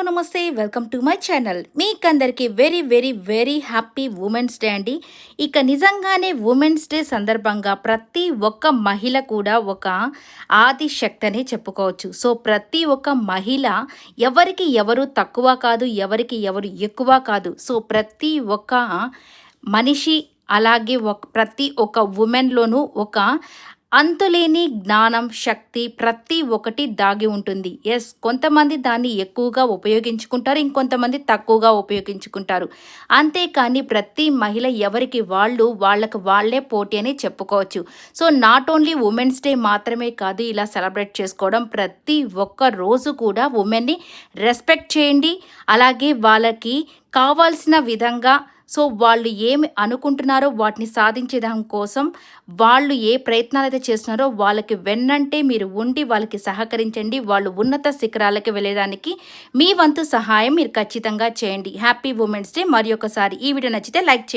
Hello నమస్తే welcome to my channel. మీకందరికీ very very very happy women's day అండి. ఇక నిజంగానే ఉమెన్స్ డే సందర్భంగా ప్రతి ఒక్క మహిళ కూడా ఒక ఆది శక్తి అనే చెప్పుకోవచ్చు. సో ప్రతి ఒక్క మహిళ ఎవరికి ఎవరు తక్కువ కాదు, ఎవరికి ఎవరు ఎక్కువ కాదు. సో ప్రతి ఒక్క మనిషి అలాగే ప్రతి ఒక్క ఉమెన్లోనూ ఒక అంతులేని జ్ఞానం, శక్తి ప్రతి ఒక్కటి దాగి ఉంటుంది. ఎస్, కొంతమంది దాన్ని ఎక్కువగా ఉపయోగించుకుంటారు, ఇంకొంతమంది తక్కువగా ఉపయోగించుకుంటారు. అంతేకాని ప్రతి మహిళ ఎవరికి వాళ్ళకు వాళ్ళే పోటీ అని చెప్పుకోవచ్చు. So not only women's day మాత్రమే కాదు ఇలా సెలబ్రేట్ చేసుకోవడం, ప్రతి ఒక్క రోజు కూడా ఉమెన్ని రెస్పెక్ట్ చేయండి. అలాగే వాళ్ళకి కావాల్సిన విధంగా సో వాళ్ళు ఏమి అనుకుంటున్నారో వాటిని సాధించే దాని కోసం వాళ్ళు ఏ ప్రయత్నాలు అయితే చేస్తున్నారో వాళ్ళకి వెన్నంటే మీరు ఉండి వాళ్ళకి సహకరించండి. వాళ్ళు ఉన్నత శిఖరాలకి వెళ్ళడానికి మీ వంతు సహాయం మీరు ఖచ్చితంగా చేయండి. Happy women's day. మరి ఒకసారి ఈ వీడియో నచ్చితే లైక్ చేయండి.